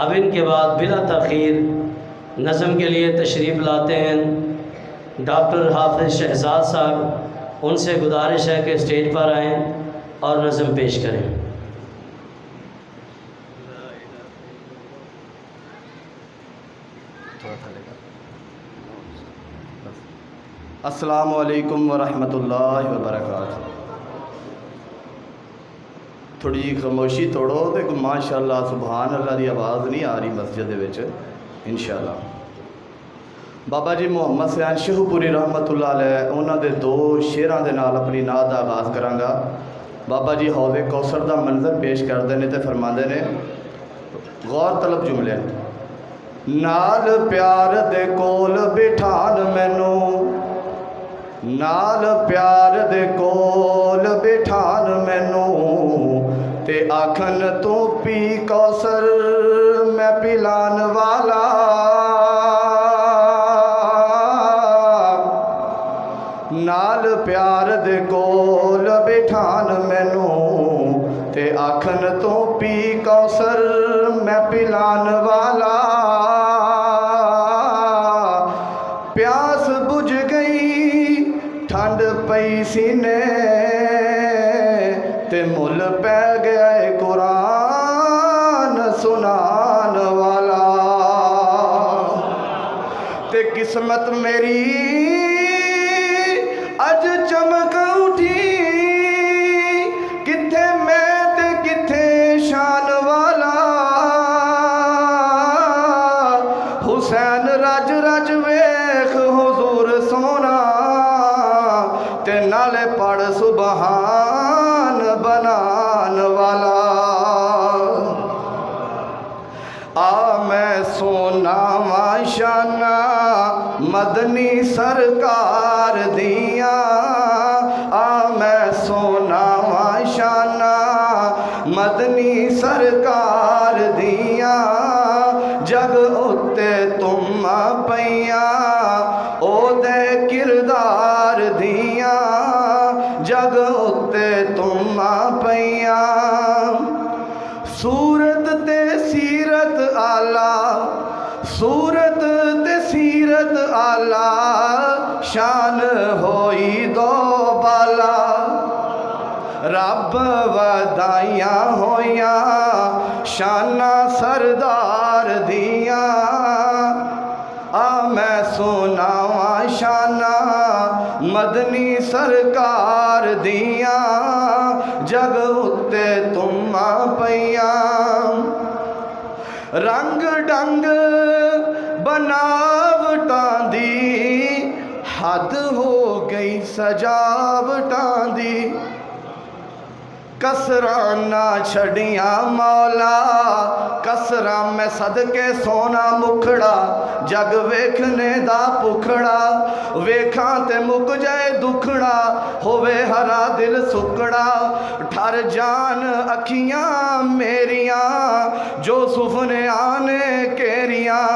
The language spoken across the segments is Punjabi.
اب ان کے بعد بلا تاخیر نظم کے لیے تشریف لاتے ہیں ڈاکٹر حافظ شہزاد صاحب۔ ان سے گزارش ہے کہ اسٹیج پر آئیں اور نظم پیش کریں۔ السلام علیکم ورحمۃ اللہ وبرکاتہ۔ تھوڑی جی خاموشی توڑو تو ماشاءاللہ سبحان اللہ دی آواز نہیں آ رہی مسجد دے وچ انشاءاللہ۔ بابا جی محمد سیان شہو پوری رحمت اللہ علیہ انہاں دے دو شعراں دے نال اپنی نعت دا آغاز کراں گا۔ بابا جی حوض کوثر دا منظر پیش کردے نے تے فرماندے نے، غور طلب جملے، نال پیار دے کول بٹھان مینوں، نال پیار دے کول بٹھان مینوں، تے آکھن تو پی کوثر میں پلان والا، نال پیار دے کول بٹھان مینوں، تے آکھن تو پی کوثر میں پلان والا، پیاس بجھ گئی ٹھنڈ پئی سینے، تے مل پہ گیا قرآن سنان والا، تے قسمت میری اج چمک اٹھی، کتھے میں تے کتھے شان والا، حسین رج رج ویکھ حضور سونا، تے نالے پڑھ سبحان بنان والا، آ میں سونا وا شانہ مدنی سرکار دیاں، آ میں سونا وا شانہ مدنی سرکار دیاں، جگ اتے تم پیاں او دے کردار دیاں، جگ اتے تم پیاں، صورت تے سیرت آلہ، صورت تے سیرت آلہ، شان ہوئی دو بالا، رب ودائیاں ہویاں شانہ سردار دیاں، آ میں سونا وا شانہ مدنی سرکار دیاں، جگ اتے تم پیاں، رنگ ڈنگ بناوٹاں دی حد ہو گئی سجاوٹاں دی، کسراں نہ چھڑیاں مولا، کسراں میں صدقے سونا مکھڑا، جگ ویکھنے دا پکھڑا، ویکھاں تے مک جائے دکھڑا، ہووے ہرا دل سکڑا، ٹھر جان اکھیاں میریاں جو سفنے آنے کیریاں،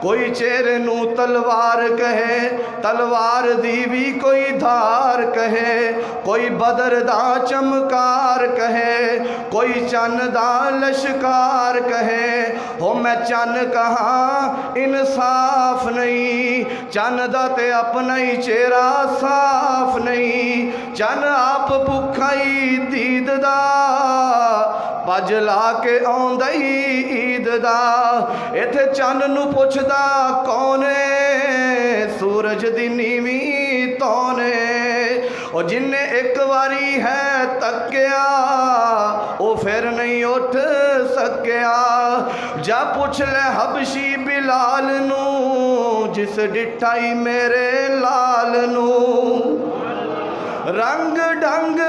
کوئی چہرے نو تلوار کہے، تلوار دی بھی کوئی دھار کہے، کوئی بدر دا چمکار کہے، کوئی چن دا لشکار کہے، ہو میں چن کہاں انصاف نہیں، چن دا تے اپنا ہی چہرہ صاف نہیں، چن آپ بھکھائی دید دا، پج لا کے آندئی عید دا، ایتھے چن نو پوچھدا کونے، سورج دی نیویں تونے، او جن نے ایک واری ہے تکیا، او پھر نہیں اٹھ سکیا، جا پوچھ لے حبشی بلال نو، جس ڈٹھائی میرے لال نو، رنگ ڈنگ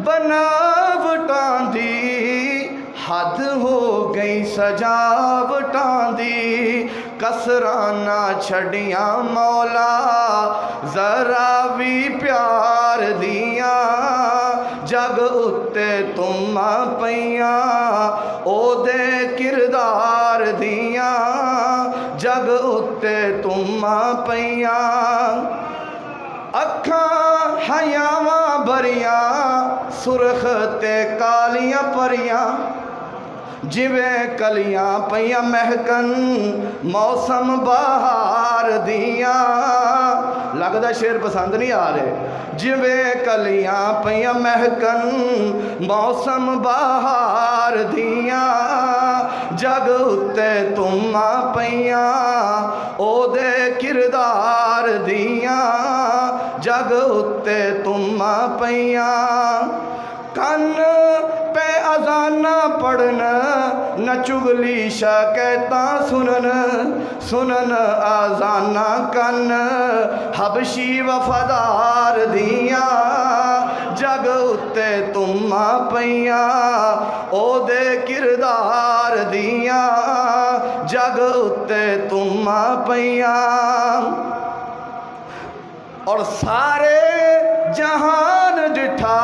بناوٹاں دی حد ہو گئی سجاوٹاں دی، کسراں نہ چھڑیاں مولا ذرا بھی پیار دیاں، جگ اتے تم پیاں او دے کردار دیاں، جگ اتے تم پیاں، اکھاں حیاواں بھریاں سرخ تے کالیاں پریاں، ਜਿਵੇਂ ਕਲੀਆਂ ਪਈਆਂ ਮਹਿਕਨ ਮੌਸਮ ਬਹਾਰ ਦੀਆਂ। ਲੱਗਦਾ ਸ਼ੇਰ ਪਸੰਦ ਨਹੀਂ ਆ ਰਹੇ। ਜਿਵੇਂ ਕਲੀਆਂ ਪਈਆਂ ਮਹਿਕਨ ਮੌਸਮ ਬਹਾਰ ਦੀਆਂ। ਜਗ ਉੱਤੇ ਧੁੰਮਾਂ ਪਈਆਂ ਉਹਦੇ ਕਿਰਦਾਰ ਦੀਆਂ। ਜਗ ਉੱਤੇ ਧੁੰਮਾਂ ਪਈਆਂ ਕੰਨ पे अजाना पढ़न न चुगली शकैतां सुनन। सुनन अजाना कन हबशी वफादार दियां। जग उत्ते धुम्मां पईयां ओदे किरदार दियां। जग उत्ते धुम्मां पईयां और सारे जहान डिठा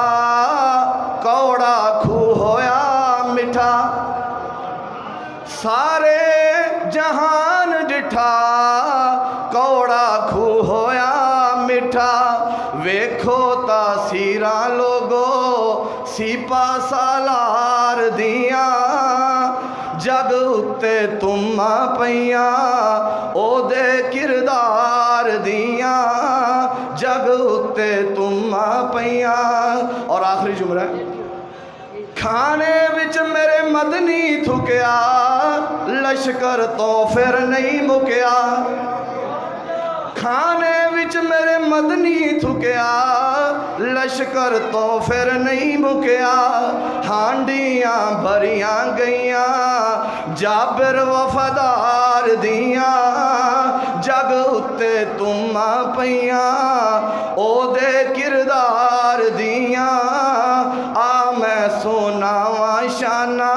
कौड़ा खू होया मिठा। सारे जहान डिठा कौड़ा खू होया मिठा। वेखो तासीरां लोगो सीपा सालार दियां। जग उत्ते धुम्मां पईयां ओदे किरदार दियां। जग उत्ते धुम्मां पईयां और आखिरी जुमला खाने विच मेरे मदनी थुकिया लश्कर तो फिर नहीं मुकिया। खाने विच मेरे मदनी थुकिया लश्कर तो फिर नहीं मुकिया। हांडियां भरियां गईयां जाबिर वफादार दियां। जग उत्ते धुम्मां पईयां ओदे किरदार दियां। आ मैं सुनावा शाना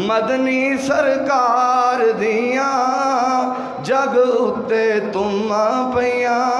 मदनी सरकार दियां। जग उत्ते धुम्मां पईयां।